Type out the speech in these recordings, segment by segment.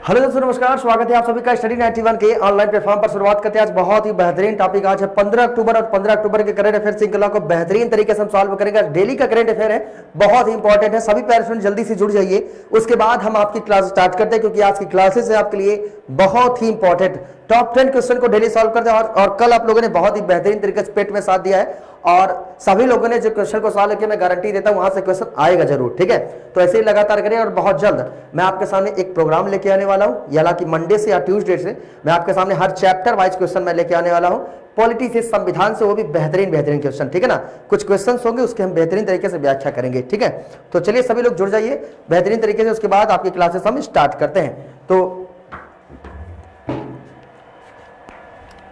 Hello दोस्तों, नमस्कार। स्वागत है आप सभी का स्टडी 91 के ऑनलाइन प्लेटफॉर्म पर। शुरुआत करते हैं आज बहुत ही बेहतरीन टॉपिक। आज है 15 अक्टूबर और 15 अक्टूबर के करंट अफेयर श्रृंखला को बेहतरीन तरीके से हम सॉल्व करेंगे। डेली का करंट अफेयर है, बहुत ही इंपॉर्टेंट है। सभी पेरेंट्स जल्दी से जुड़ जाइए। उसके बाद हम आपकी क्लास स्टार्ट करते हैं, क्योंकि आज की क्लासेस है आपके लिए बहुत ही इंपॉर्टेंट। टॉप 10 क्वेश्चन को डेली सॉल्व करते हैं और कल आप लोगों ने बहुत ही बेहतरीन तरीके से पेट में साथ दिया है और सभी लोगों ने जो क्वेश्चन को सॉल्व किया, मैं गारंटी देता हूं वहां से क्वेश्चन आएगा जरूर। ठीक है, तो ऐसे ही लगातार करें और बहुत जल्द मैं आपके सामने एक प्रोग्राम लेके आने वाला हूं। हालांकि मंडे से या ट्यूसडे से मैं आपके सामने हर चैप्टर वाइज क्वेश्चन मैं लेके आने वाला हूं। पॉलिटी से संविधान से, वो भी बेहतरीन क्वेश्चन। ठीक है ना, कुछ क्वेश्चन होंगे उसके हम बेहतरीन तरीके से व्याख्या करेंगे। ठीक है, तो चलिए सभी लोग जुड़ जाइए बेहतरीन तरीके से। उसके बाद आपकी क्लासेस हम स्टार्ट करते हैं। तो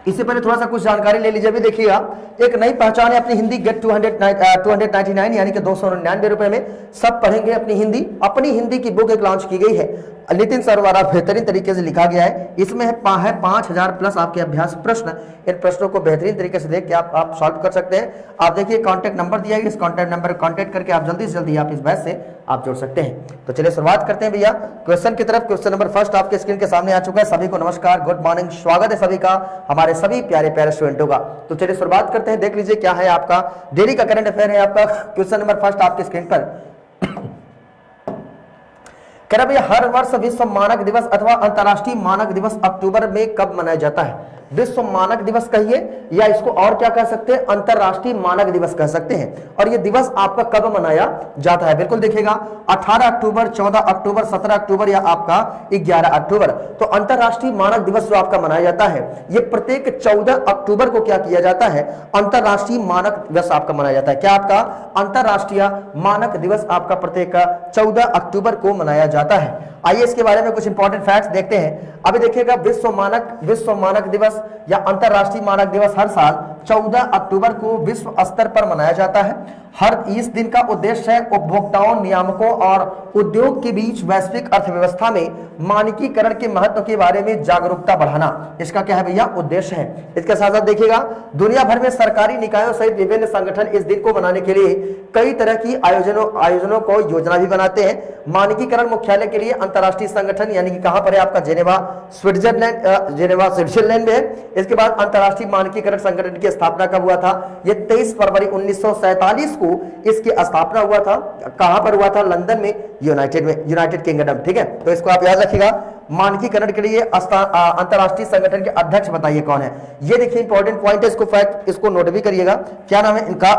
इससे पहले थोड़ा सा कुछ जानकारी ले लीजिए। अभी देखिएगा, एक नई पहचान है अपनी हिंदी गेट 299 यानी कि 299 रुपए में सब पढ़ेंगे अपनी हिंदी। अपनी हिंदी की बुक एक लॉन्च की गई है, नितिन सर द्वारा बेहतरीन तरीके से लिखा गया है। इसमें है 5000 प्लस आपके अभ्यास प्रश्न। इन प्रश्नों को बेहतरीन तरीके से देख के आप सॉल्व कर सकते हैं। आप देखिए कॉन्टैक्ट नंबर दिया है, इस कॉन्टैक्ट नंबर को कॉन्टैक्ट करके आप जल्दी से जल्दी आप इस बैच से आप जुड़ सकते हैं। तो चलिए शुरुआत करते हैं भैया क्वेश्चन की तरफ। क्वेश्चन नंबर फर्स्ट आपके स्क्रीन के सामने आ चुका है। सभी को नमस्कार, गुड मॉर्निंग, स्वागत है सभी का, हमारे सभी प्यारे प्यारे स्टूडेंटों का। तो चलिए शुरुआत करते हैं। देख लीजिए क्या है आपका डेली का करंट अफेयर है। आपका क्वेश्चन नंबर फर्स्ट आपके स्क्रीन पर कह रहा भैया, हर वर्ष विश्व मानक दिवस अथवा अंतर्राष्ट्रीय मानक दिवस अक्टूबर में कब मनाया जाता है? विश्व मानक दिवस कहिए या इसको और क्या कह सकते हैं, अंतर्राष्ट्रीय मानक दिवस कह सकते हैं। और ये दिवस आपका कब मनाया जाता है? बिल्कुल देखिएगा, 18 अक्टूबर, 14 अक्टूबर, 17 अक्टूबर या आपका 11 अक्टूबर। तो अंतर्राष्ट्रीय मानक दिवस जो आपका मनाया जाता है, ये प्रत्येक 14 अक्टूबर को क्या किया जाता है, अंतर्राष्ट्रीय मानक दिवस आपका मनाया जाता है। क्या आपका अंतर्राष्ट्रीय मानक दिवस आपका प्रत्येक 14 अक्टूबर को मनाया जाता है। आइए इसके बारे में कुछ इंपॉर्टेंट फैक्ट्स देखते हैं। अभी देखिएगा, विश्व मानक दिवस या अंतर्राष्ट्रीय मानक दिवस हर साल 14 अक्टूबर को विश्व स्तर पर मनाया जाता है। इस दिन का उद्देश्य है उपभोक्ताओं, नियामकों और उद्योग के बीच वैश्विक अर्थव्यवस्था में मानकीकरण के महत्व के बारे में जागरूकता बढ़ाना। इसका क्या है भैया, उद्देश्य है। इसके साथ साथ देखिएगा, दुनिया भर में सरकारी निकायों सहित विभिन्न संगठन इस दिन को मनाने के लिए कई तरह की आयोजनों को योजना भी बनाते हैं। मानकीकरण मुख्यालय के लिए अंतर्राष्ट्रीय संगठन यानी कि कहां पर है आपका, जेनेवा स्विट्जरलैंड में है। इसके बाद अंतर्राष्ट्रीय मानकीकरण संगठन की स्थापना कब हुआ था? ये 23 फरवरी 1947 को इसकी स्थापना हुआ था। कहां पर हुआ था? लंदन में, यूनाइटेड किंगडम। ठीक है, तो इसको आप याद रखिएगा। मानकीकरण के लिए अंतर्राष्ट्रीय संगठन के अध्यक्ष बताइए कौन है? ये देखिए इंपॉर्टेंट पॉइंट है, इसको फैक्ट इसको नोट भी करिएगा। क्या नाम है इनका?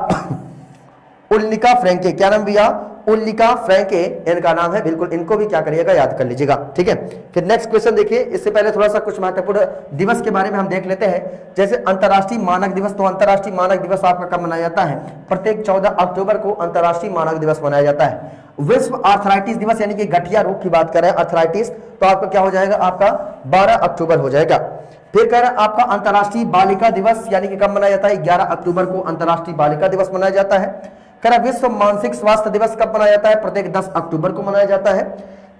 उल्लिका फ्रैंके। क्या नाम भैया? उल्लिका फ्रैंके इनका नाम है। बिल्कुल इनको भी क्या करिएगा, याद कर लीजिएगा। ठीक है, फिर नेक्स्ट क्वेश्चन देखिए। इससे पहले थोड़ा सा कुछ महत्वपूर्ण दिवस के बारे में हम देख लेते हैं। जैसे अंतर्राष्ट्रीय मानक दिवस, तो अंतर्राष्ट्रीय मानक दिवस आपका कब मनाया जाता है? प्रत्येक 14 अक्टूबर को अंतर्राष्ट्रीय मानक दिवस मनाया जाता है। विश्व आर्थराइटिस दिवस यानी कि गठिया रोग की बात कर रहे हैं, आर्थराइटिस, तो आपका क्या हो जाएगा, आपका 12 अक्टूबर हो जाएगा। फिर कह रहे हैं आपका अंतर्राष्ट्रीय बालिका दिवस यानी कि कब मनाया जाता है? 11 अक्टूबर को अंतर्राष्ट्रीय बालिका दिवस मनाया जाता है। कह रहा विश्व मानसिक स्वास्थ्य दिवस कब मनाया जाता है? प्रत्येक 10 अक्टूबर को मनाया जाता है।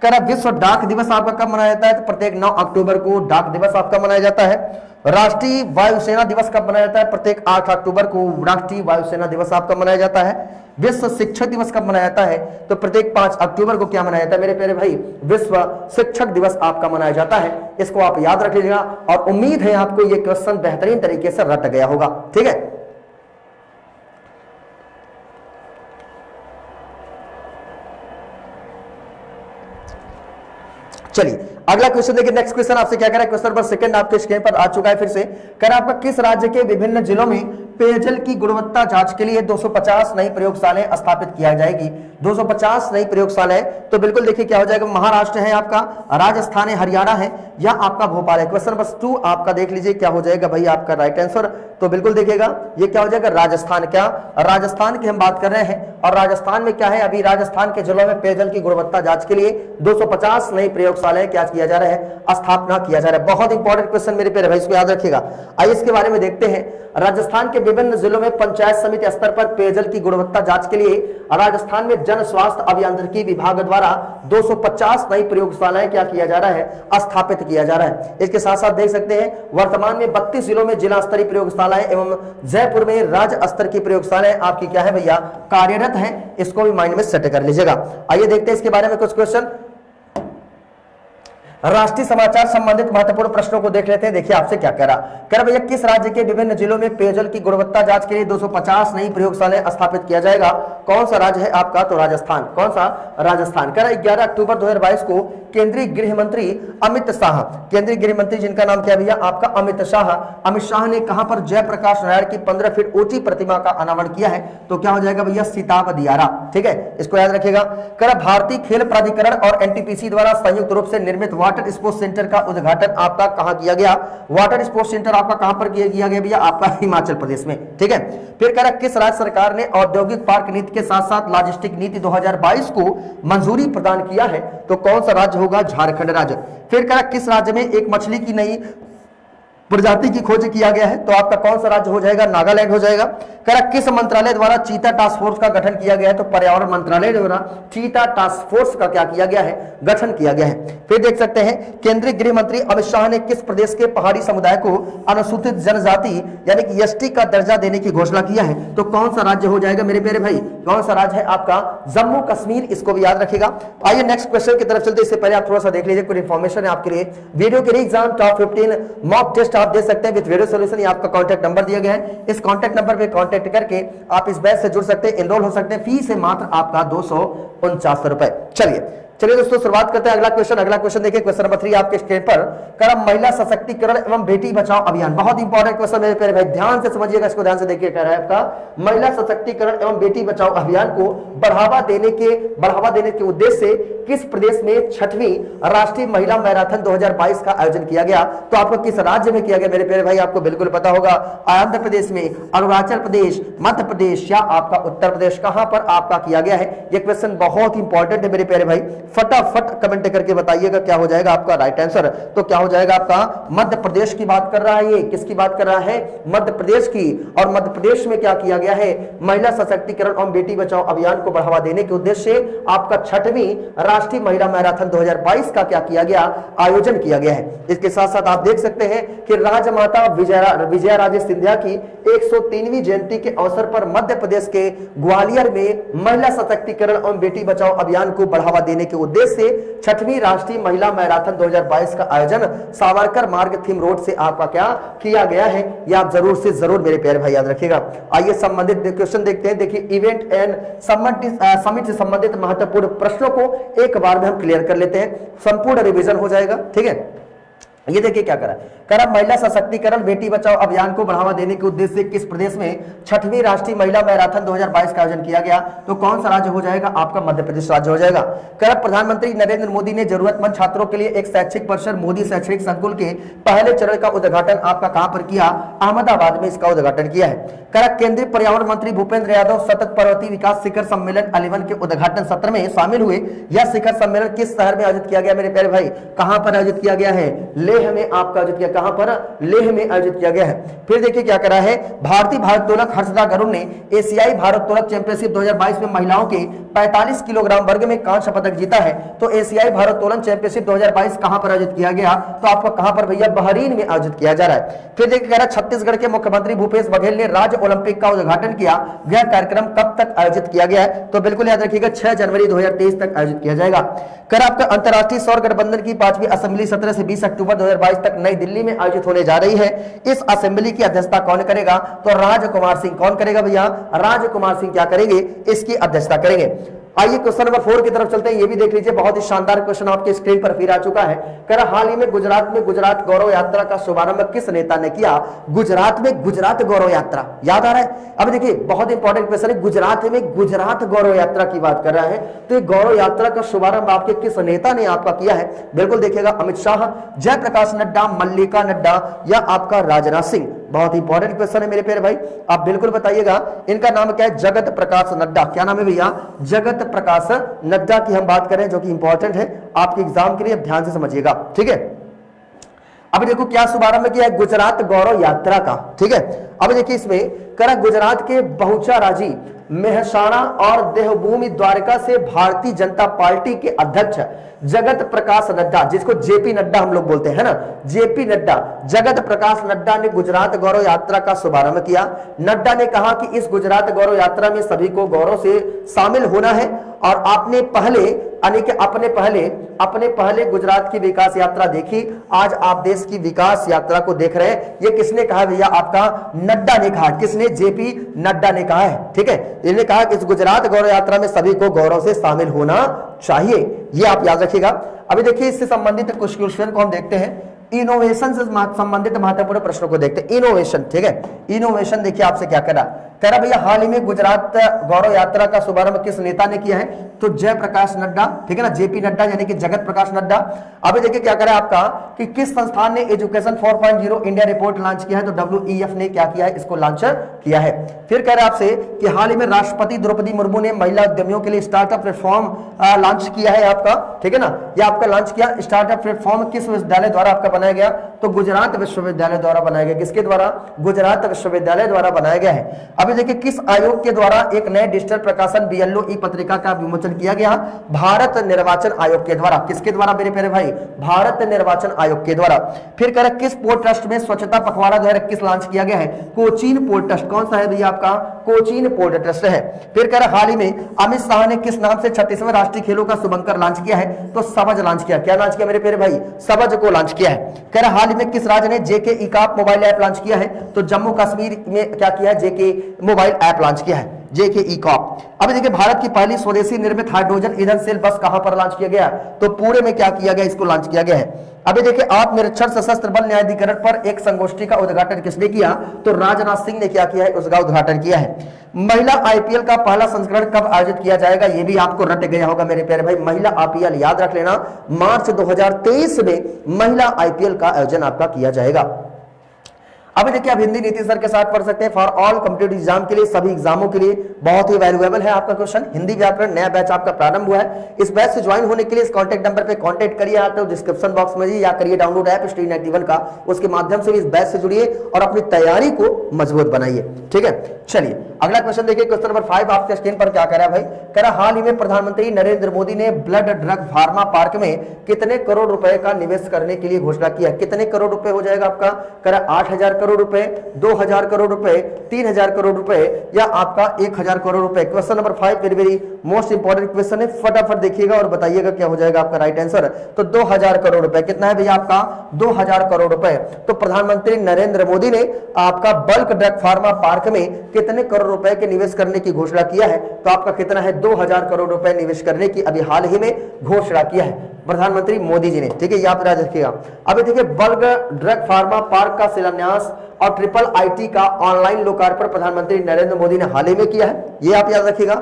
कह रहा विश्व डाक दिवस आपका कब मनाया जाता है? तो प्रत्येक 9 अक्टूबर को डाक दिवस आपका मनाया जाता है। राष्ट्रीय वायुसेना दिवस कब मनाया जाता है? प्रत्येक 8 अक्टूबर को राष्ट्रीय वायुसेना दिवस आपका मनाया जाता है। विश्व शिक्षक दिवस कब मनाया जाता है? तो प्रत्येक 5 अक्टूबर को क्या मनाया जाता है मेरे प्यारे भाई? विश्व शिक्षक दिवस आपका मनाया जाता है। इसको आप याद रख लीजिएगा और उम्मीद है आपको ये क्वेश्चन बेहतरीन तरीके से रट गया होगा। ठीक है, चलिए अगला क्वेश्चन देखिए। नेक्स्ट क्वेश्चन आपसे क्या कह रहा है? क्वेश्चन नंबर सेकंड आपके स्क्रीन पर आ चुका है। फिर से कह रहा है आपका, किस राज्य के विभिन्न जिलों में पेयजल की गुणवत्ता जांच के लिए 250 नई प्रयोगशालाएं स्थापित किया जाएगी? 250 नई प्रयोगशालाएं, तो बिल्कुल देखिए क्या हो जाएगा, महाराष्ट्र है आपका, राजस्थान है, हरियाणा है या आपका भोपाल है। क्वेश्चन नंबर 2 आपका देख लीजिए क्या हो जाएगा भाई आपका राइट आंसर। तो बिल्कुल देखिएगा ये क्या हो जाएगा, राजस्थान। क्या राजस्थान की हम बात कर रहे हैं और राजस्थान में क्या है, अभी राजस्थान के जिलों में पेयजल की गुणवत्ता जांच के लिए 250 नई प्रयोगशालाएं क्या किया जा रहा है, स्थापना किया जा रहा है। बहुत इंपॉर्टेंट क्वेश्चन मेरे प्यारे भाई, इसको याद रखिएगा। आइए इसके बारे में देखते हैं। राजस्थान के विभिन्न जिलों में पंचायत समिति स्तर पर पेयजल की गुणवत्ता जांच के लिए राजस्थान में जन स्वास्थ्य अभियांत्रिकी विभाग द्वारा 250 नई प्रयोगशालाएं क्या किया जा रहा है, स्थापित किया जा रहा है। इसके साथ साथ देख सकते हैं वर्तमान में 32 जिलों में जिला स्तरीय प्रयोगशालाएं एवं जयपुर में राज्य स्तर की प्रयोगशालाएं आपकी क्या है भैया, कार्यरत है। इसको भी माइंड में सेट कर लीजिएगा। आइए देखते हैं इसके बारे में कुछ क्वेश्चन। राष्ट्रीय समाचार संबंधित महत्वपूर्ण प्रश्नों को देख लेते हैं। देखिए आपसे क्या कह रहा भैया, किस राज्य के विभिन्न जिलों में पेयजल की गुणवत्ता जांच के लिए 250 नई प्रयोगशालाएं स्थापित किया जाएगा? कौन सा राज्य है आपका? तो राजस्थान। कौन सा? राजस्थान। कह रहा 11 अक्टूबर 2022 को केंद्रीय गृह मंत्री अमित शाह, केंद्रीय गृह मंत्री जिनका नाम क्या भैया आपका? अमित शाह ने कहां पर जयप्रकाश नारायण की 15 फीट ऊंची प्रतिमा का अनावरण किया है? तो क्या हो जाएगा भैया? सिताब दियारा। ठीक है, इसको याद रखिएगा। कह रहा भारतीय खेल प्राधिकरण और एनटीपीसी द्वारा संयुक्त रूप से निर्मित वाटर स्पोर्ट्स सेंटर का उद्घाटन आपका कहां किया गया? वाटर स्पोर्ट्स सेंटर आपका कहां पर किया गया भैया? आपका हिमाचल प्रदेश में। ठीक है, फिर कह रहा किस राज्य सरकार ने औद्योगिक पार्क नीति के साथ साथ लॉजिस्टिक नीति 2022 को मंजूरी प्रदान किया है? तो कौन सा राज्य होगा? झारखंड राज्य। फिर कह रहा किस राज्य में एक मछली की नई प्रजाति की खोज किया गया है? तो आपका कौन सा राज्य हो जाएगा? नागालैंड हो जाएगा। कह रहा किस मंत्रालय द्वारा चीता टास्क फोर्स का गठन किया गया है? तो पर्यावरण मंत्रालय द्वारा चीता टास्क फोर्स का क्या किया गया है? गठन किया गया है। फिर देख सकते हैं केंद्रीय गृह मंत्री अमित शाह ने किस प्रदेश के पहाड़ी समुदाय को अनुसूचित जनजाति यानी कि एसटी का दर्जा देने की घोषणा किया है? तो कौन सा राज्य हो जाएगा मेरे प्यारे भाई? कौन सा राज्य है आपका? जम्मू कश्मीर। इसको भी याद रखिएगा। आइए नेक्स्ट क्वेश्चन की तरफ चलते, इससे पहले आप थोड़ा सा देख लीजिए, कुछ इंफॉर्मेशन है आपके लिए। वीडियो के लिए एग्जाम टॉप 15 मॉक टेस्ट आप दे सकते हैं विद वीडियो सॉल्यूशन। ये आपका कांटेक्ट नंबर दिया गया है, इस कांटेक्ट नंबर पे कांटेक्ट करके आप इस बैच से जुड़ सकते हैं, एनरोल हो सकते हैं। फीस है मात्र आपका 249 रुपए। चलिए दोस्तों शुरुआत करते हैं। अगला क्वेश्चन देखिए, क्वेश्चन नंबर 3 आपके स्क्रीन पर। कर महिला सशक्तिकरण एवं बेटी बचाओ अभियान, बहुत इंपॉर्टेंट क्वेश्चन मेरे प्यारे भाई, ध्यान से समझिएगा, इसको ध्यान से देखिए। कह रहा है आपका महिला सशक्तिकरण एवं बेटी बचाओ अभियान को बढ़ावा देने के उद्देश्य से किस प्रदेश में 6वीं राष्ट्रीय महिला मैराथन 2022 का आयोजन किया गया? तो आपको किस राज्य में किया गया मेरे प्यारे भाई? आपको बिल्कुल पता होगा, आंध्र प्रदेश में, अरुणाचल प्रदेश, मध्य प्रदेश या आपका उत्तर प्रदेश, कहां पर आपका किया गया है? यह क्वेश्चन बहुत इंपॉर्टेंट है मेरे प्यारे भाई, फटाफट कमेंट करके बताइएगा क्या हो जाएगा आपका राइट आंसर। तो क्या हो जाएगा आपका? मध्य प्रदेश की बात कर रहा है। ये किसकी बात कर रहा है? मध्य प्रदेश की। और मध्य प्रदेश में क्या किया गया है? महिला सशक्तिकरण और बेटी बचाओ अभियान को बढ़ावा देने के उद्देश्य से आपका 6वीं राष्ट्रीय महिला मैराथन 2022 का क्या किया गया? आयोजन किया गया है। इसके साथ साथ आप देख सकते हैं कि राजमाता विजया राजे सिंधिया की 103वीं जयंती के अवसर पर मध्य प्रदेश के ग्वालियर में महिला सशक्तिकरण और बेटी बचाओ अभियान को बढ़ावा देने के उद्देश्य से 6वीं राष्ट्रीय महिला मैराथन 2022 का आयोजन सावरकर मार्ग थीम रोड से आपका क्या किया गया है? यह आप जरूर से जरूर मेरे प्यारे भाई याद रखिएगा। आइए संबंधित क्वेश्चन देखते हैं। देखिए इवेंट एंड समिट से संबंधित महत्वपूर्ण प्रश्नों को एक बार में हम क्लियर कर लेते हैं, संपूर्ण रिवीजन हो जाएगा। ठीक है, ये देखिए क्या करा महिला सशक्तिकरण बेटी बचाओ अभियान को बढ़ावा देने के उद्देश्य से किस प्रदेश में 6वीं राष्ट्रीय महिला मैराथन 2022 का आयोजन किया गया? तो कौन सा राज्य हो जाएगा? आपका मध्य प्रदेश राज्य हो जाएगा। प्रधानमंत्री नरेंद्र मोदी ने जरूरतमंद छात्रों के लिए एक शैक्षिक परिसर मोदी शैक्षणिक संकुल के पहले चरण का उद्घाटन आपका कहां पर किया? अहमदाबाद में इसका उद्घाटन किया है। केंद्रीय पर्यावरण मंत्री भूपेंद्र यादव सतत पर्वतीय विकास शिखर सम्मेलन 11 के उद्घाटन सत्र में शामिल हुए। यह शिखर सम्मेलन किस शहर में आयोजित किया गया मेरे प्यारे भाई? कहां पर आयोजित किया गया है? लेह में आपका आयोजित किया। कहां पर? लेह में आयोजित किया गया है। फिर देखिए क्या करा है, भारतीय भारोत्तोलक हर्षदा गरुड़ ने एशियाई भारोत्तोलक चैंपियनशिप 2022 में महिलाओं के 45 किलोग्राम वर्ग में कांस्य पदक जीता है। तो एशियाई भारोत्तोलन चैंपियनशिप 2022 कहां पर आयोजित किया गया? तो आपका कहां पर भैया? बहरीन में आयोजित किया जा रहा है। फिर देखिए कह रहा छत्तीसगढ़ के मुख्यमंत्री भूपेश बघेल ने राज्य ओलंपिक का उद्घाटन किया। यह कार्यक्रम कब तक आयोजित किया गया है? तो बिल्कुल याद रखिएगा 6 जनवरी 2023 तक आयोजित किया जाएगा। कर आपका अंतर्राष्ट्रीय सौर गठबंधन की 5वीं असेंबली 17 से 20 अक्टूबर 2022 तक नई दिल्ली में आयोजित होने जा रही है। इस असेंबली की अध्यक्षता कौन करेगा? तो राजकुमार सिंह। कौन करेगा भैया? राजकुमार सिंह क्या करेंगे? इसकी अध्यक्षता करेंगे। आइए क्वेश्चन नंबर 4 की तरफ चलते हैं। ये भी देख लीजिए, बहुत ही शानदार क्वेश्चन आपके स्क्रीन पर फिर आ चुका है। कह रहा हाल ही में गुजरात गौरव यात्रा का शुभारंभ किस नेता ने किया? गुजरात में गुजरात गौरव यात्रा याद आ रहा है? अब देखिए बहुत इंपॉर्टेंट क्वेश्चन है, गुजरात में गुजरात गौरव यात्रा की बात कर रहा है। तो ये गौरव यात्रा का शुभारंभ आपके किस नेता ने आपका किया है? बिल्कुल देखिएगा अमित शाह, जयप्रकाश नड्डा, मल्लिका नड्डा या आपका राजनाथ सिंह। बहुत इंपॉर्टेंट क्वेश्चन है मेरे प्यारे भाई, आप बिल्कुल बताइएगा। इनका नाम क्या है? जगत प्रकाश नड्डा। क्या नाम है भैया? जगत प्रकाश नड्डा की हम बात करें, जो कि इंपॉर्टेंट है आपके एग्जाम के लिए, ध्यान से समझिएगा। ठीक है, अब देखो क्या शुभारंभ किया है? गुजरात गौरव यात्रा का। ठीक है, अब देखिए इसमें करा गुजरात के बहुचराजी, मेहसाणा और देवभूमि द्वारका से भारतीय जनता पार्टी के अध्यक्ष जगत प्रकाश नड्डा, जिसको जेपी नड्डा हम लोग बोलते हैं ना, जेपी नड्डा, जगत प्रकाश नड्डा ने गुजरात गौरव यात्रा का शुभारंभ किया। नड्डा ने कहा कि इस गुजरात गौरव यात्रा में सभी को गौरव से शामिल होना है और आपने पहले यानी कि अपने पहले गुजरात की विकास यात्रा देखी, आज आप देश की विकास यात्रा को देख रहे हैं। ये किसने कहा भैया? आपका नड्डा ने कहा। किसने? जेपी नड्डा ने कहा है, ठीक है। इन्होंने कहा कि इस गुजरात गौरव यात्रा में सभी को गौरव से शामिल होना चाहिए, ये आप याद रखिएगा। अभी देखिए इससे संबंधित कुछ क्वेश्चन को हम देखते हैं। इनोवेशन से संबंधित महत्वपूर्ण प्रश्नों को देखते हैं। इनोवेशन, ठीक है। इनोवेशन देखिए आपसे क्या कह रहा भैया, हाल ही में गुजरात गौरव यात्रा का शुभारंभ किस नेता ने किया है? तो जयप्रकाश नड्डा, ठीक है ना, जेपी नड्डा यानी कि जगत प्रकाश नड्डा। अभी देखिए क्या कह रहा है आपका कि किस संस्थान ने एजुकेशन 4.0 इंडिया रिपोर्ट लॉन्च किया है? तो WEF ने क्या किया है? इसको लॉन्च किया है। फिर कह रहे हैं आपसे कि हाल ही में राष्ट्रपति द्रौपदी मुर्मू ने महिला उद्यमियों के लिए स्टार्टअप प्लेटफॉर्म लॉन्च किया है आपका, ठीक है ना, ये आपका लॉन्च किया। स्टार्टअप प्लेटफॉर्म किस विश्वविद्यालय द्वारा आपका बनाया गया? तो गुजरात विश्वविद्यालय द्वारा बनाया गया। किसके द्वारा? गुजरात विश्वविद्यालय द्वारा बनाया गया है। अभी देखिए किस आयोग के द्वारा एक नए डिजिटल प्रकाशन BLO ई पत्रिका का विमोचन किया गया? भारत निर्वाचन आयोग के द्वारा। किसके द्वारा मेरे प्यारे भाई? भारत निर्वाचन आयोग के द्वारा। फिर कह रहा किस पोर्ट ट्रस्ट में स्वच्छता पखवाड़ा 2021 लॉन्च किया गया है? Cochin port trust. कौन सा है भैया? आपका कोचीन पोर्ट ट्रस्ट है। फिर कह रहा हाल ही में अमित शाह ने किस नाम से 36वें राष्ट्रीय खेलों का शुभंकर लॉन्च किया है? तो सबज लॉन्च किया। क्या लॉन्च किया मेरे प्यारे भाई? सबज को लॉन्च किया है। कह रहा हाल ही में किस राज्य ने JK ई-कॉप मोबाइल ऐप लॉन्च किया है? तो जम्मू कश्मीर में क्या किया है? JK मोबाइल ऐप लॉन्च किया है, JK ई-कॉप। अभी देखिए भारत की पहली स्वदेशी निर्मित हाइड्रोजन ईंधन सेल बस कहां पर लॉन्च किया गया? तो पुणे में क्या किया गया? इसको लॉन्च किया गया है। अभी देखिए आत्मनिरीक्षण सशस्त्र बल न्यायाधिकरण पर एक संगोष्ठी का उद्घाटन किसने किया? तो राजनाथ सिंह ने क्या किया है? उसका उद्घाटन किया है। महिला IPL का पहला संस्करण कब आयोजित किया जाएगा? ये भी आपको रट गया होगा मेरे प्यारे भाई। महिला IPL याद रख लेना, मार्च 2023 में महिला IPL का आयोजन आपका किया जाएगा। अभी देखिए आप हिंदी नीति सर के साथ पढ़ सकते हैं। फॉर ऑल कॉम्पिटिटिव एग्जाम के लिए, सभी एग्जामों के लिए बहुत ही वैल्यूएबल है आपका क्वेश्चन। हिंदी व्याकरण नया बैच आपका प्रारंभ हुआ है। इस बैच से ज्वाइन होने के लिए इस कांटेक्ट नंबर पे कांटेक्ट करिए, आप तो डिस्क्रिप्शन बॉक्स में या करिए डाउनलोड ऐप स्टडी 91 का, उसके माध्यम से भी इस बैच से जुड़िए और अपनी तैयारी को मजबूत बनाइए, ठीक है। चलिए अगला क्वेश्चन देखिए, क्वेश्चन नंबर 5 आपके स्क्रीन पर क्या कह रहा है भाई? कह रहा हाल ही में प्रधानमंत्री नरेंद्र मोदी ने ब्लड ड्रग फार्मा पार्क में कितने करोड़ रुपए का निवेश करने के लिए घोषणा किया? कितने करोड़ रुपए हो जाएगा आपका? कह रहा 8,000 करोड़ रुपए, 2,000 करोड़ रुपए, 3,000 करोड़ रुपए या आपका 1,000 करोड़ रुपए। Question number 5 very very most important question है, फटाफट देखिएगा और बताइएगा क्या हो जाएगा आपका राइट आंसर। तो 2,000 करोड़ रुपए। कितना है भैया आपका? 2,000 करोड़ रुपए। तो प्रधानमंत्री नरेंद्र मोदी ने आपका बल्क ड्रग फार्मा पार्क में कितने करोड़ रुपए के निवेश करने की घोषणा किया है? तो आपका कितना है? 2,000 करोड़ रुपए निवेश करने की अभी हाल ही में घोषणा किया है प्रधानमंत्री मोदी जी ने, ठीक है, याद रखिएगा। अभी देखिए बल्क ड्रग फार्मा पार्क का शिलान्यास और IIIT का ऑनलाइन लोकार्पण प्रधानमंत्री नरेंद्र मोदी ने हाल ही में किया है, ये आप याद रखिएगा।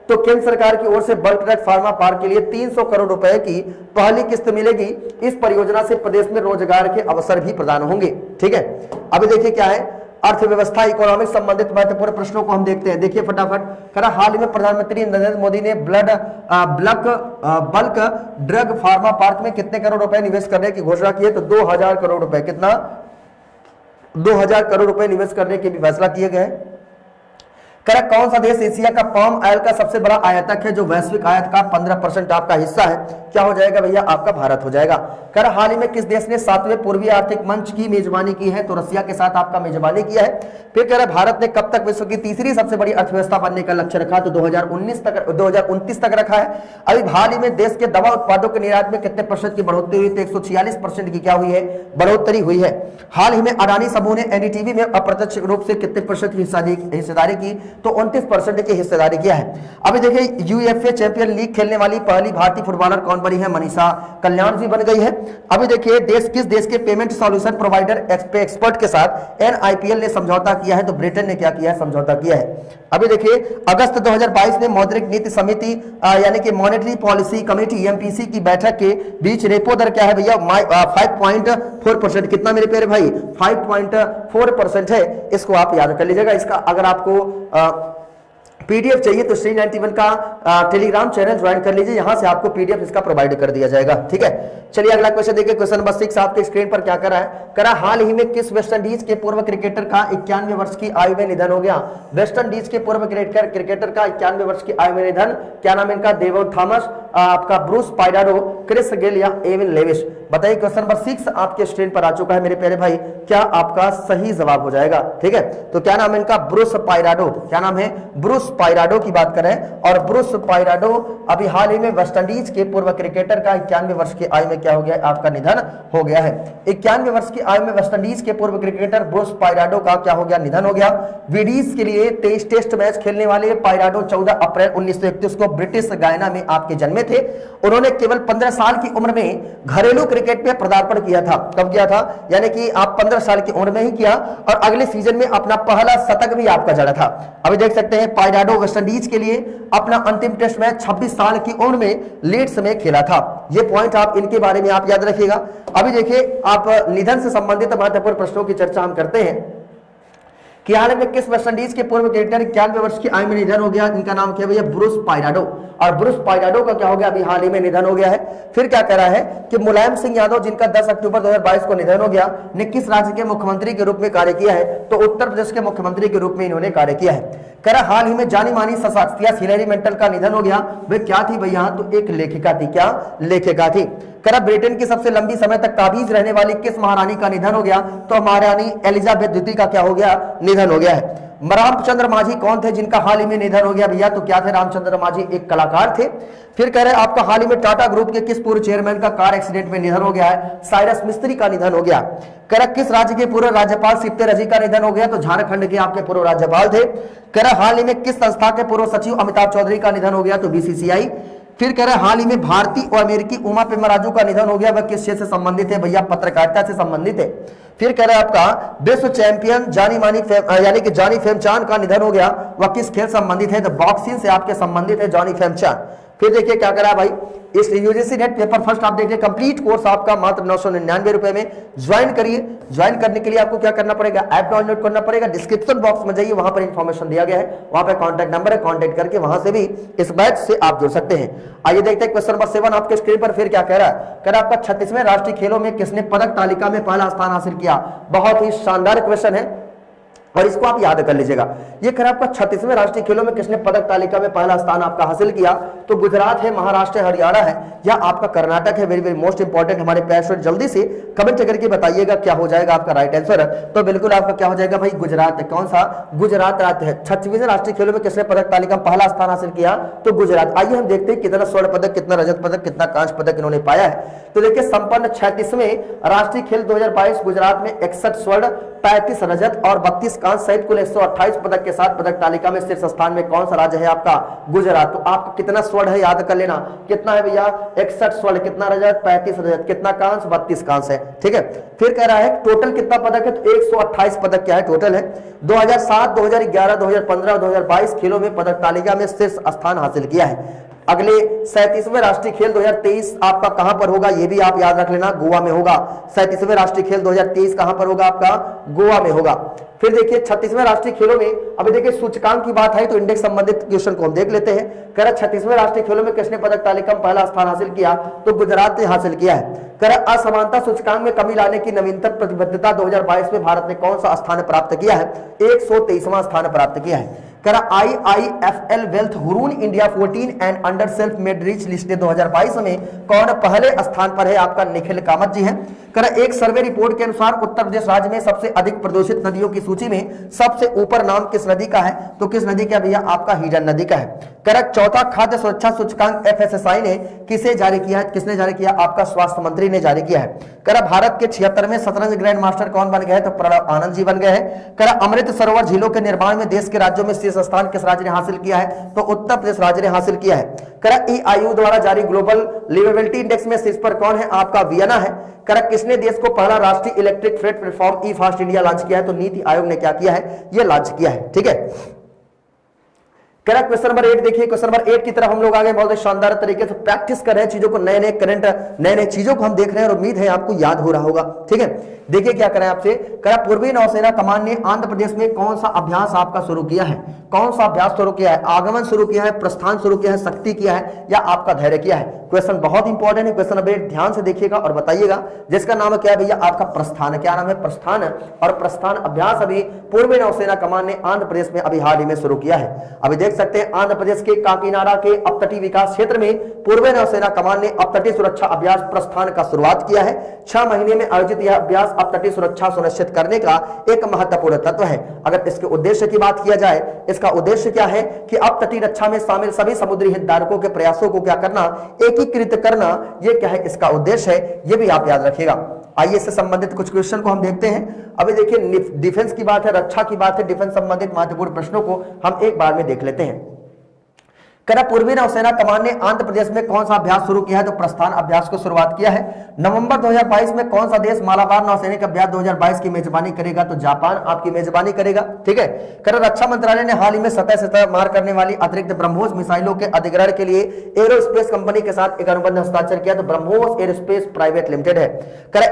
तो केंद्र सरकार की ओर से बल्क ड्रग फार्मा पार्क के लिए 300 करोड़ रुपए की पहली किस्त मिलेगी। इस परियोजना से प्रदेश में रोजगार के अवसर भी प्रदान होंगे, ठीक है। अभी देखिए क्या है, अर्थव्यवस्था इकोनॉमिक संबंधित महत्वपूर्ण प्रश्नों को हम देखते हैं। देखिए फटाफट, करा हाल ही में प्रधानमंत्री नरेंद्र मोदी ने बल्क ड्रग फार्मा पार्क में कितने करोड़ रुपए निवेश करने की घोषणा की है? तो 2,000 करोड़ रुपए। कितना? 2,000 करोड़ रुपए निवेश करने के भी फैसला किया गया है। करेक्ट, कौन सा देश एशिया का पाम ऑयल का सबसे बड़ा आयातक है जो वैश्विक आयात का 15% आपका हिस्सा है? क्या हो जाएगा भैया? आपका भारत हो जाएगा। कर हाल ही में किस देश ने 7वें पूर्वी आर्थिक मंच की मेजबानी की है? तो रसिया के साथ आपका मेजबानी किया है। फिर कह रहा है भारत ने कब तक विश्व की तीसरी सबसे बड़ी अर्थव्यवस्था बनने का लक्ष्य रखा? तो 2029 तक रखा है। अभी हाल ही में देश के दवा उत्पादों के निर्यात में कितने % की बढ़ोतरी हुई? तो 146% की क्या हुई है? बढ़ोतरी हुई है। हाल ही में अडानी समूह ने NDTV में अप्रत्यक्ष रूप से कितने % की हिस्सेदारी की? तो 29% की हिस्सेदारी किया है। अभी देखिए UEFA चैंपियन लीग खेलने वाली पहली भारतीय फुटबॉलर कौन बनी है? मनीषा कल्याण जी बन गई है। अभी देखिए किस देश के पेमेंट सॉल्यूशन प्रोवाइडर एक्सपर्ट के साथ NIPL ने समझौता किया है? तो ब्रिटेन ने क्या किया है? समझौता किया है। अभी देखिए अगस्त 2022 में मौद्रिक नीति समिति यानी कि मॉनेटरी पॉलिसी कमेटी MPC की बैठक के बीच रेपो दर क्या है भैया? 5.4%। कितना मेरे प्यारे भाई? 5.4% है। इसको आप याद कर लीजिएगा। इसका अगर आपको PDF चाहिए तो श्री 91 का टेलीग्राम चैनल ज्वाइन कर लीजिए, यहां से आपको PDF इसका प्रोवाइड कर दिया जाएगा, ठीक है। चलिए अगला क्वेश्चन देखिए, क्वेश्चन नंबर 6 आपके स्क्रीन पर क्या करा है? करा हाल ही में किस वेस्ट इंडीज के पूर्व क्रिकेटर का 91 वर्ष की आयु में निधन हो गया? वेस्ट इंडीज के पूर्व क्रिकेटर का 91 वर्ष की आयु में निधन। क्या नाम इनका? David Thomas. आपका ब्रूस पायराडो, क्रिस गेल या एविन लेविश? बताइए क्वेश्चन नंबर 6 आपके स्क्रीन पर आ चुका है मेरे प्यारे भाई, क्या आपका सही जवाब हो जाएगा? ठीक है, तो क्या नाम है इनका? ब्रूस पायराडो। क्या नाम है? ब्रूस पायराडो की बात करें, और ब्रूस पायराडो अभी हाल ही में वेस्टइंडीज के पूर्व क्रिकेटर का 91 वर्ष की आयु में क्या हो गया? आपका निधन हो गया है। 91 वर्ष की आयु में वेस्टइंडीज के पूर्व क्रिकेटर ब्रूस पायराडो का क्या हो गया? निधन हो गया। विंडीज के लिए 23 टेस्ट मैच खेलने वाले पायराडो 14 अप्रैल 1931 को ब्रिटिश गायना में आपके जन्मे थे। उन्होंने केवल 15 साल की उम्र में घरेलू क्रिकेट में पदार्पण किया था। कब किया था? यानी कि आप 15 साल की उम्र में ही किया, और अगले सीजन में अपना पहला शतक भी आपका जड़ा था। अभी देख सकते हैं पायराडो वेस्टइंडीज के लिए अपना अंतिम टेस्ट मैच 26 साल की उम्र में लीड्स में खेला था। ये पॉइंट आप इनके बारे में आप याद रखिएगा। अभी देखिए, आप निधन से संबंधित महत्वपूर्ण प्रश्नों की चर्चा हम करते हैं कि हाल में किस वेस्टइंडीज के पूर्व क्रिकेटर 91 वर्ष की आयु में निधन हो गया? इनका नाम क्या है भैया? ब्रूस पायराडो। और ब्रूस पायराडो का क्या हो गया? अभी हाल ही में निधन हो गया है। फिर क्या कह रहा है कि मुलायम सिंह यादव, जिनका 10 अक्टूबर 2022 को निधन हो गया, ने किस राज्य के मुख्यमंत्री के रूप में कार्य किया है? तो उत्तर प्रदेश के मुख्यमंत्री के रूप में इन्होंने कार्य किया है। कह रहा हाल ही में जानी मानी शख्सियत हिलेरी मेंटल का निधन हो गया। वे क्या थी भैया? तो एक लेखिका थी। क्या लेखिका थी? कह रहा ब्रिटेन की सबसे लंबी समय तक काबिज रहने वाली किस महारानी का निधन हो गया? तो महारानी एलिजाबेथ द्वितीय का क्या हो गया? निधन हो गया है। रामचंद्र मांझी कौन थे जिनका हाल ही में निधन हो गया भैया? तो क्या थे रामचंद्र मांझी? एक कलाकार थे। फिर कह रहे आपका हाल ही में टाटा ग्रुप के किस पूर्व चेयरमैन का कार एक्सीडेंट में निधन हो गया है? साइरस मिस्त्री का निधन हो गया। कह रहा किस राज्य के पूर्व राज्यपाल सिप्ते रजी का निधन हो गया? तो झारखंड के आपके पूर्व राज्यपाल थे। कह रहा हाल ही में किस संस्था के पूर्व सचिव अमिताभ चौधरी का निधन हो गया? तो बीसीसीआई। फिर कह रहे हाल ही में भारतीय और अमेरिकी उमा पेमराजू का निधन हो गया। वह किस क्षेत्र से संबंधित है भैया? पत्रकारिता से संबंधित है। फिर कह रहे आपका विश्व चैंपियन जानी मानी यानी कि जॉनी फेमचान का निधन हो गया। वह किस खेल संबंधित है? तो बॉक्सिंग से आपके संबंधित है जॉनी फेमचान। फिर देखिए क्या करा भाई, इस यूजीसी नेट पेपर फर्स्ट आप देखिए कंप्लीट कोर्स आपका मात्र 999 रुपए में ज्वाइन करिए। ज्वाइन करने के लिए आपको क्या करना पड़ेगा? ऐप डाउनलोड करना पड़ेगा। डिस्क्रिप्शन बॉक्स में जाइए, वहां पर इंफॉर्मेशन दिया गया है, वहां पर कॉन्टैक्ट नंबर है, कॉन्टैक्ट करके वहां से भी इस बैच से आप जुड़ सकते हैं। आइए देखते हैं क्वेश्चन नंबर 7 आपके स्क्रीन पर। फिर क्या कह रहा है? कह रहा आपका 36वें राष्ट्रीय खेलों में किसने पदक तालिका में पहला स्थान हासिल किया? बहुत ही शानदार क्वेश्चन है और इसको आप याद कर लीजिएगा। ये कह रहा आपका 36वें राष्ट्रीय खेलों में किसने पदक तालिका में पहला स्थान आपका हासिल किया? तो गुजरात है, महाराष्ट्र है, हरियाणा है या आपका कर्नाटक है? वेरी वेरी मोस्ट इंपॉर्टेंट हमारे प्यारे जल्दी से कमेंट करके बताइएगा क्या हो जाएगा आपका राइट आंसर। तो बिल्कुल आपका क्या हो जाएगा भाई? गुजरात है। कौन सा? गुजरात राज्य है। 36वें राष्ट्रीय खेलों में किसने पदक तालिका में पहला स्थान हासिल किया? तो गुजरात। आइए हम देखते हैं कितना स्वर्ण पदक, कितना रजत पदक, कितना कांस्य पदक इन्होंने पाया है। तो देखिए संपन्न 36वें राष्ट्रीय खेल 2022 गुजरात में 61 स्वर्ण, 35 रजत और 32 कांस्य सहित कुल 128 पदक के साथ पदक तालिका में शीर्ष स्थान में कौन सा राज्य है? आपका गुजरात। तो आपका कितना स्वर्ण है याद कर लेना। कितना है भैया? 61 स्वर्ण, कितना रजत? 35 रजत, कितना कांस्य? 32 कांस्य है। ठीक है। फिर कह रहा है टोटल कितना पदक है? तो 128 पदक क्या है टोटल है। 2007, 2011, 2015 और 2022 खेलों में पदक तालिका में शीर्ष स्थान हासिल किया है। अगले 37वें राष्ट्रीय खेल 2023 आपका कहां पर होगा? ये भी आप याद रख लेना, गोवा में होगा। 37वें राष्ट्रीय खेल 2023 कहां पर होगा? आपका गोवा में होगा। फिर देखिए 36वें राष्ट्रीय खेलों में अभी देखिए सूचकांक की बात है तो इंडेक्स संबंधित क्वेश्चन को हम देख लेते हैं। कह रहा 36वें राष्ट्रीय खेलों में किसने पदक तालिका में पहला स्थान हासिल किया? तो गुजरात ने हासिल किया है। कह रहा असमानता सूचकांक में कमी लाने की नवीनतम प्रतिबद्धता 2022 में भारत ने कौन सा स्थान प्राप्त किया है? 123वां स्थान प्राप्त किया है। कह रहा IIFL wealth Hurun India 14 and under self made rich list 2022 में कौन पहले स्थान पर है? आपका निखिल कामत जी है। कह रहा एक सर्वे रिपोर्ट के अनुसार उत्तर प्रदेश राज्य में सबसे अधिक प्रदूषित नदियों की सूची में सबसे ऊपर नाम किस नदी का है? तो किस नदी का भैया? आपका हिडन नदी का है। कह रहा चौथा खाद्य सुरक्षा सूचकांक FSSAI ने किसे जारी किया है? किसने जारी किया? आपका स्वास्थ्य मंत्री ने जारी किया है। कह रहा भारत के 76वें शतरंज ग्रैंड मास्टर कौन बन गए? तो प्रणव आनंद जी बन गए हैं। कह रहा अमृत सरोवर झीलों के निर्माण में देश के राज्यों में शीर्ष स्थान किस राज्य ने हासिल किया है? तो उत्तर प्रदेश राज्य ने हासिल किया है। कह रहा EIU द्वारा जारी ग्लोबल लिवेबिलिटी इंडेक्स में शीर्ष पर कौन है? आपका वियना है। कह रहा किसने देश को पहला राष्ट्रीय इलेक्ट्रिक फ्रेट प्लेटफॉर्म ई फास्ट इंडिया लॉन्च किया है? तो नीति आयोग ने क्या किया है? ये लॉन्च किया है। ठीक है। कह रहा क्वेश्चन नंबर 8 देखिए, क्वेश्चन नंबर 8 की तरफ हम लोग आगे बहुत शानदार तरीके से प्रैक्टिस कर रहे हैं चीजों को, नए नए करंट नए नए चीजों को हम देख रहे हैं और उम्मीद है आपको याद हो रहा होगा। ठीक है। देखिए क्या करें आपसे। कह रहा पूर्वी नौसेना कमान ने आंध्र प्रदेश में कौन सा अभ्यास आपका शुरू किया है? कौन सा अभ्यास शुरू किया है? आगमन शुरू किया है, प्रस्थान शुरू किया है, शक्ति किया है या आपका धैर्य किया है? क्वेश्चन बहुत इंपॉर्टेंट है। क्वेश्चन नंबर 8 ध्यान से देखिएगा और बताइएगा, जिसका नाम क्या है भैया? आपका प्रस्थान। क्या नाम है? प्रस्थान। और प्रस्थान अभ्यास अभी पूर्वी नौसेना कमान ने आंध्र प्रदेश में अभी हाल ही में शुरू किया है। अभी देख देख सकते हैं आंध्र प्रदेश के काकीनाडा के अपतटीय विकास क्षेत्र में पूर्वी नौसेना कमान ने अपतटीय सुरक्षा अभ्यास प्रस्थान का शुरुआत किया है। 6 महीने में आयोजित यह अभ्यास अपतटीय सुरक्षा सुनिश्चित करने का एक महत्वपूर्ण तत्व है। अगर इसके उद्देश्य की बात किया जाए, इसका उद्देश्य क्या है कि अपतटीय रक्षा में शामिल सभी समुद्री हितधारकों के प्रयासों को क्या करना, एकीकृत करना, यह क्या है इसका उद्देश्य है, यह भी आप याद रखिएगा। आइए इससे संबंधित कुछ क्वेश्चन को हम देखते हैं। अभी देखिए डिफेंस की बात है, रक्षा की बात है, डिफेंस संबंधित महत्वपूर्ण प्रश्नों को हम एक बार में देख लेते हैं। पूर्वी नौसेना कमान ने आंध्र प्रदेश में कौन सा अभ्यास शुरू किया है? तो प्रस्थान अभ्यास को शुरुआत किया है। नवंबर 2022 में कौन सा देश मालाबार नौसैनिक अभ्यास 2022 की मेजबानी करेगा? तो जापान आपकी मेजबानी करेगा। ठीक है। रक्षा मंत्रालय ने हाल ही में सतह से सतह मार करने वाली अतिरिक्त ब्रह्मोस मिसाइलों के अधिग्रहण के लिए एरोस्पेस कंपनी के साथ एक अनुबंध हस्ताक्षर किया। तो ब्रह्मोस एरोस्पेस प्राइवेट लिमिटेड है।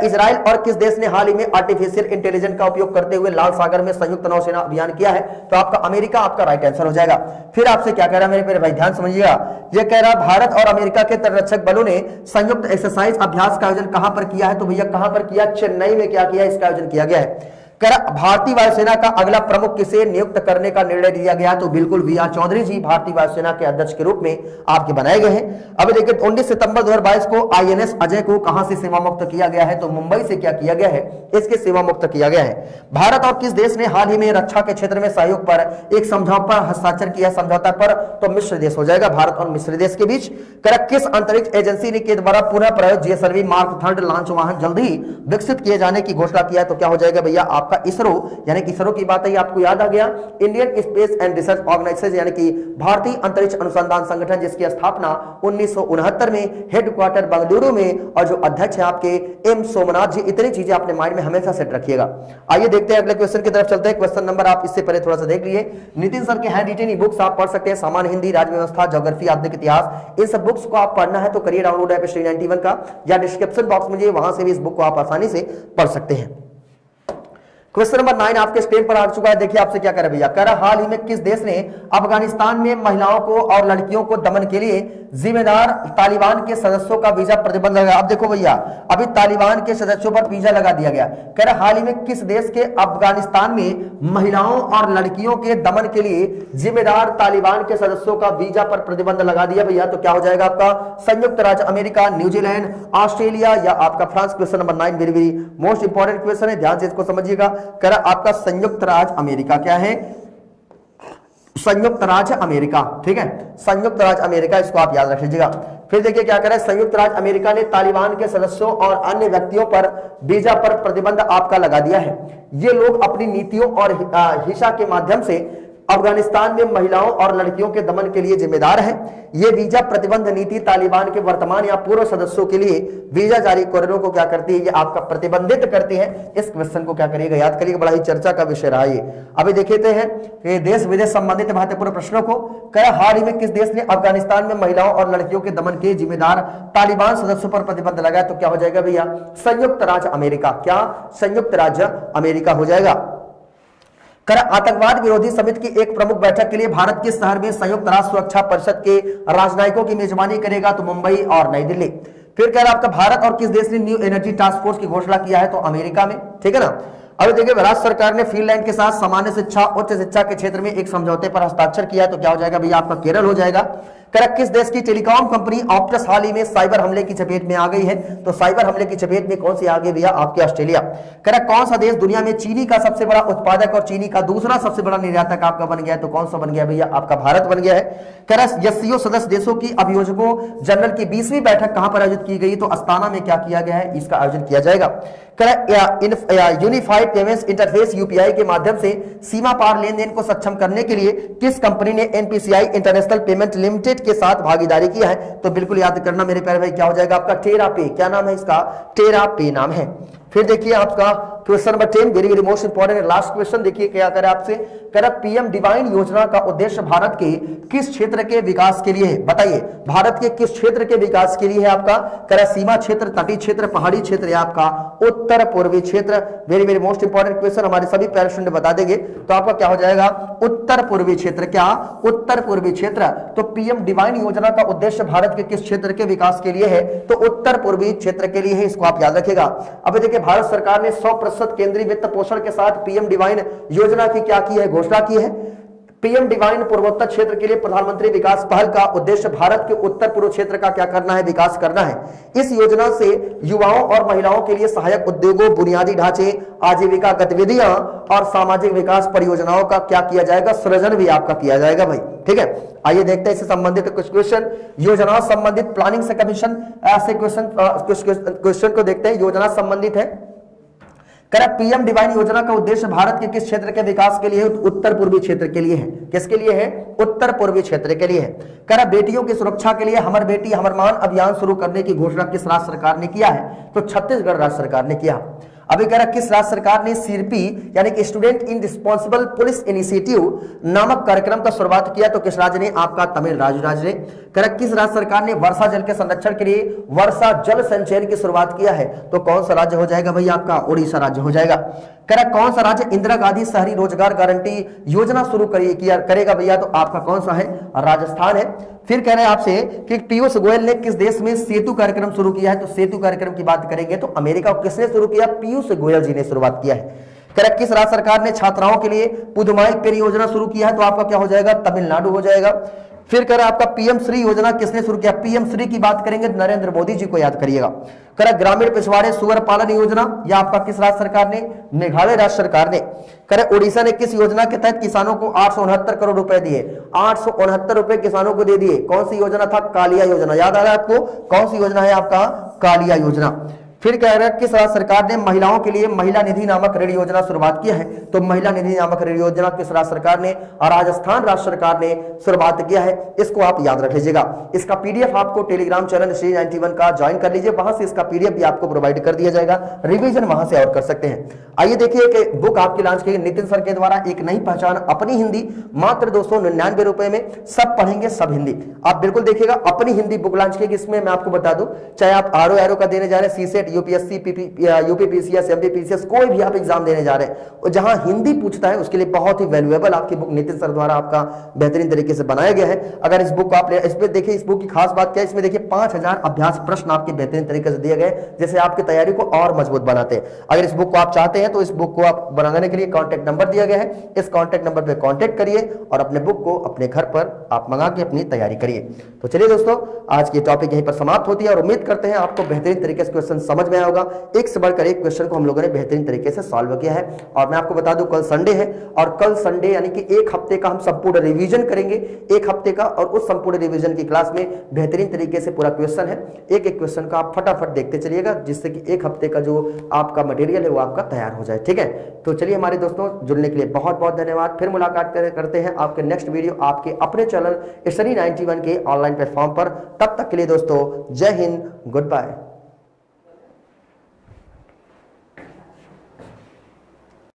इजराइल और किस देश ने हाल ही में आर्टिफिशियल इंटेलिजेंस का उपयोग करते हुए लाल सागर में संयुक्त नौसेना अभियान किया है? तो आपका अमेरिका आपका राइट आंसर हो जाएगा। फिर आपसे क्या कह रहा है मेरे भाई, ध्यान समझिएगा। यह कह रहा भारत और अमेरिका के तटरक्षक बलों ने संयुक्त एक्सरसाइज अभ्यास का आयोजन कहां पर किया है? तो भैया कहां पर किया? चेन्नई में क्या किया? इसका आयोजन किया गया है। भारतीय वायुसेना का अगला प्रमुख किसे नियुक्त करने का निर्णय लिया गया? तो बिल्कुल वी आर चौधरी जी भारतीय वायुसेना के अध्यक्ष के रूप में आपके बनाए गए हैं। अब देखिए 19 सितंबर 2022 को आईएनएस अजय को कहां से सेवा मुक्त किया गया है? तो मुंबई से क्या किया गया है? इसके सेवा मुक्त किया गया है। भारत और किस देश ने हाल ही में रक्षा के क्षेत्र में सहयोग पर एक समझौता पर हस्ताक्षर किया? समझौता पर तो मिस्र देश हो जाएगा, भारत और मिस्र देश के बीच। किस अंतरिक्ष एजेंसी ने के द्वारा पुनः प्रयोग जीएसएलवी मार्क 3 लॉन्च वाहन जल्द ही विकसित किए जाने की घोषणा किया? तो क्या हो जाएगा भैया आपका इसरो, यानी कि इसरो की बात है, आपको याद आ गया। Indian space and research organisation यानी कि भारतीय अंतरिक्ष अनुसंधान संगठन, जिसकी स्थापना 1969 में हेडक्वार्टर बेंगलुरु में, और जो अध्यक्ष है आपके एम सोमनाथ जी। इतनी चीजें अपने माइंड में हमेशा सेट रखिएगा। आइए देखते हैं अगले क्वेश्चन की तरफ चलते हैं। क्वेश्चन नंबर आप इससे पहले थोड़ा सा देख लिए, नितिन सर के हैंड रिटेन बुक्स आप पढ़ सकते हैं। सामान्य हिंदी, राज्य व्यवस्था, ज्योग्राफी, आधुनिक इतिहास, इन सब बुक्स को आप पढ़ना है तो करिए डाउनलोड ऐप श्री 91 का, या डिस्क्रिप्शन बॉक्स में वहां से भी इस बुक को आप आसानी से पढ़ सकते हैं। क्वेश्चन नंबर 9 आपके स्क्रीन पर आ चुका है। देखिए आपसे क्या करे भैया, कह रहा हाल ही में किस देश ने अफगानिस्तान में महिलाओं को और लड़कियों को दमन के लिए जिम्मेदार तालिबान के सदस्यों का वीजा प्रतिबंध लगा? अब देखो भैया, अभी तालिबान के सदस्यों पर वीजा लगा दिया गया। कह रहा हाल ही में किस देश के अफगानिस्तान में महिलाओं और लड़कियों के दमन के लिए जिम्मेदार तालिबान के सदस्यों का वीजा पर प्रतिबंध लगा दिया भैया? तो क्या हो जाएगा आपका संयुक्त राज्य अमेरिका, न्यूजीलैंड, ऑस्ट्रेलिया या आपका France. Question number 9 very very most important question है, ध्यान से इसको समझिएगा। कह रहा आपका संयुक्त राज्य अमेरिका क्या है? संयुक्त राज्य अमेरिका। ठीक है, संयुक्त राज्य अमेरिका, इसको आप याद रख लीजिएगा। फिर देखिए क्या करें, संयुक्त राज्य अमेरिका ने तालिबान के सदस्यों और अन्य व्यक्तियों पर वीजा पर प्रतिबंध आपका लगा दिया है। ये लोग अपनी नीतियों और हिंसा के माध्यम से अफगानिस्तान में महिलाओं और लड़कियों के दमन के लिए जिम्मेदार है। यह वीजा प्रतिबंध नीति तालिबान के वर्तमान या पूर्व सदस्यों के लिए वीजा जारी करने को क्या करती है? ये आपका प्रतिबंधित करती है। इस क्वेश्चन को क्या करिएगा, याद करिएगा, बड़ा ही चर्चा का विषय रहा ये। अभी देखते हैं देश विदेश संबंधित महत्वपूर्ण प्रश्नों को। क्या हाल ही में किस देश ने अफगानिस्तान में महिलाओं और लड़कियों के दमन के जिम्मेदार तालिबान सदस्यों पर प्रतिबंध लगाया? तो क्या हो जाएगा भैया, संयुक्त राज्य अमेरिका। क्या संयुक्त राज्य अमेरिका हो जाएगा। आतंकवाद विरोधी समिति की एक प्रमुख बैठक के लिए भारत किस शहर में संयुक्त राष्ट्र सुरक्षा परिषद के राजनयिकों की मेजबानी करेगा? तो मुंबई और नई दिल्ली। फिर कह रहा आपका भारत और किस देश ने न्यू एनर्जी टास्क फोर्स की घोषणा किया है? तो अमेरिका में। ठीक है ना। अभी देखिए राज्य सरकार ने फिनलैंड के साथ सामान्य शिक्षा, उच्च शिक्षा के क्षेत्र में एक समझौते पर हस्ताक्षर किया। तो क्या हो जाएगा भैया आपका केरल हो जाएगा। किस देश की टेलीकॉम कंपनी ऑप्टस हाल ही में साइबर हमले की चपेट में आ गई है? तो साइबर हमले की चपेट में कौन सी आ गई भैया आपके ऑस्ट्रेलिया। कौन सा देश दुनिया में चीनी का सबसे बड़ा उत्पादक और चीनी का दूसरा सबसे बड़ा निर्यातक आपका बन गया है? तो कौन सा बन गया भैया आपका भारत बन गया है। एससीओ सदस्य देशों की अभियोजकों जनरल की 20वीं बैठक कहां पर आयोजित की गई? तो अस्ताना में क्या किया गया है? इसका आयोजन किया जाएगा। यूनिफाइड पेमेंट्स इंटरफेस यूपीआई के माध्यम से सीमा पार लेन-देन को सक्षम करने के लिए किस कंपनी ने एनपीसीआई इंटरनेशनल पेमेंट लिमिटेड के साथ भागीदारी किया है? तो बिल्कुल याद करना मेरे प्यारे भाई, क्या हो जाएगा आपका टेरा पे। क्या नाम है इसका? टेरा पे नाम है। फिर देखिए आपका question number 10 very very most important last question. देखिए क्या करे आपसे, पीएम डिवाइन योजना का उद्देश्य भारत के किस क्षेत्र के विकास के लिए है? बताइए, भारत के किस क्षेत्र के विकास के लिए है आपका? सीमा क्षेत्र, तटीय क्षेत्र, पहाड़ी क्षेत्र या आपका उत्तर पूर्वी क्षेत्र। Very very most important question, हमारे सभी पैरा स्टूडेंट बता देंगे। तो आपका क्या हो जाएगा? उत्तर पूर्वी क्षेत्र। क्या उत्तर पूर्वी क्षेत्र। तो पीएम डिवाइन योजना का उद्देश्य भारत के किस क्षेत्र के विकास के लिए है? तो उत्तर पूर्वी क्षेत्र के लिए है, इसको आप याद रखिएगा। अब देखिए भारत सरकार ने 100% केंद्रीय वित्त पोषण के साथ पीएम डिवाइन योजना की क्या की है? घोषणा की है। पीएम डिवाइन पूर्वोत्तर क्षेत्र के लिए प्रधानमंत्री विकास पहल का उद्देश्य भारत के उत्तर पूर्व क्षेत्र का क्या करना है, विकास करना है। इस योजना से युवाओं और महिलाओं के लिए सहायक उद्योगों, बुनियादी ढांचे, आजीविका गतिविधियां और सामाजिक विकास परियोजनाओं का क्या किया जाएगा, सृजन भी आपका किया जाएगा भाई। ठीक है, आइए देखते हैं इससे संबंधित कुछ क्वेश्चन। योजना संबंधित प्लानिंग से कमीशन, ऐसे क्वेश्चन को देखते हैं। योजना संबंधित है, करेक्ट। पीएम डिवाइन योजना का उद्देश्य भारत के किस क्षेत्र के विकास के लिए है, उत्तर पूर्वी क्षेत्र के लिए है। किसके लिए है, उत्तर पूर्वी क्षेत्र के लिए है। करेक्ट। बेटियों की सुरक्षा के लिए हमर बेटी हमर मान अभियान शुरू करने की घोषणा किस राज्य सरकार ने किया है, तो छत्तीसगढ़ राज्य सरकार ने किया। अभी कह रहा किस राज्य सरकार ने सीरपी यानी कि student in responsible police initiative नामक कार्यक्रम का शुरुआत किया, तो किस राज्य ने, आपका तमिलनाडु राज्य ने। करेक्ट। किस राज्य सरकार ने वर्षा जल के संरक्षण के लिए वर्षा जल संचयन की शुरुआत किया है, तो कौन सा राज्य हो जाएगा भाई, आपका उड़ीसा राज्य हो जाएगा। करेक्ट। कौन सा राज्य इंदिरा गांधी शहरी रोजगार गारंटी योजना शुरू करेगा भैया, तो आपका कौन सा है, राजस्थान है। फिर कह रहे हैं आपसे कि पीयूष गोयल ने किस देश में सेतु कार्यक्रम शुरू किया है, तो सेतु कार्यक्रम की बात करेंगे तो अमेरिका। किसने शुरू किया, पीयूष गोयल जी ने शुरुआत किया है। करेक्ट। किस राज्य सरकार ने छात्राओं के लिए पुदुमाई पेन योजना शुरू किया है, तो आपका क्या हो जाएगा, तमिलनाडु हो जाएगा। फिर कह रहा आपका पीएम श्री योजना किसने शुरू किया, पीएम श्री की बात करेंगे नरेंद्र मोदी जी को याद करिएगा। करेक्ट। ग्रामीण पिछवाड़े सुअर पालन योजना, या आपका किस राज्य सरकार ने, मेघालय राज्य सरकार ने। करेक्ट। उड़ीसा ने किस योजना के तहत किसानों को 869 करोड़ रुपए दिए, 869 रुपए किसानों को दे दिए। कौन सी योजना था, कालिया योजना, याद आ रहा है आपको, कौन सी योजना है आपका, कालिया योजना। फिर कह रहे हैं किस राज्य सरकार ने महिलाओं के लिए महिला निधि नामक ऋण योजना शुरुआत की है, तो महिला निधि नामक ऋण योजना किस राज्य सरकार ने, और राजस्थान राज्य सरकार ने शुरुआत किया है। इसको आप याद रख लीजिएगा। इसका पीडीएफ आपको टेलीग्राम चैनल श्री 91 का ज्वाइन कर लीजिए, वहां से इसका पीडीएफ भी आपको प्रोवाइड कर दिया जाएगा, रिवीजन वहां से और कर सकते हैं। आइए देखिए कि बुक आपकी लॉन्च की नितिन सर के द्वारा, एक नई पहचान अपनी हिंदी, मात्र 299 रुपए में सब पढ़ेंगे सब हिंदी। आप बिल्कुल देखिएगा, अपनी हिंदी बुक लॉन्च की। इसमें मैं आपको बता दूं, चाहे आप आरओ एरो का देने जा रहे हैं, सीसेट, यूपीएससी, यूपीपीसीएस, एमपीपीसीएस, कोई भी आप एग्जाम देने जा रहे हैं और जहां हिंदी पूछता है, उसके लिए बहुत ही वैल्यूएबल आपकी बुक नितिन सर द्वारा आपका बेहतरीन तरीके से बनाया गया है। अगर इस बुक को आप इसमें देखिए, इस बुक की खास बात क्या है, इसमें देखिए 5000 अभ्यास प्रश्न आपके बेहतरीन तरीके से दिए गए, जैसे आपकी तैयारी को और मजबूत बनाते हैं। अगर इस बुक को आप चाहते हैं तो इस बुक को आप बनाने के लिए कॉन्टैक्ट नंबर दिया गया है, इस कॉन्टैक्ट नंबर पर कॉन्टैक्ट करिए और अपने बुक को अपने घर पर आप मंगा के अपनी तैयारी करिए। तो चलिए दोस्तों, आज की टॉपिक यहीं पर समाप्त होती है और उम्मीद करते हैं आपको बेहतरीन तरीके से क्वेश्चन समझ में आया होगा। एक से बढ़कर एक क्वेश्चन को हम लोगों ने बेहतरीन तरीके से सॉल्व किया है। और मैं आपको बता दूं, कल संडे है और कल संडे यानी कि एक हफ्ते का हम संपूर्ण रिवीजन करेंगे, एक हफ्ते का, और उस संपूर्ण रिवीजन की क्लास में बेहतरीन तरीके से पूरा क्वेश्चन है। एक एक क्वेश्चन का आप फटाफट देखते चलिएगा, जिससे कि एक हफ्ते का जो आपका मटेरियल है वो आपका तैयार हो जाए। ठीक है, तो चलिए हमारे दोस्तों, जुड़ने के लिए बहुत बहुत धन्यवाद। फिर मुलाकात करते हैं आपके नेक्स्ट वीडियो आपके अपने चैनल स्टडी 91 के ऑनलाइन प्लेटफॉर्म पर। तब तक के लिए दोस्तों, जय हिंद, गुड बाय।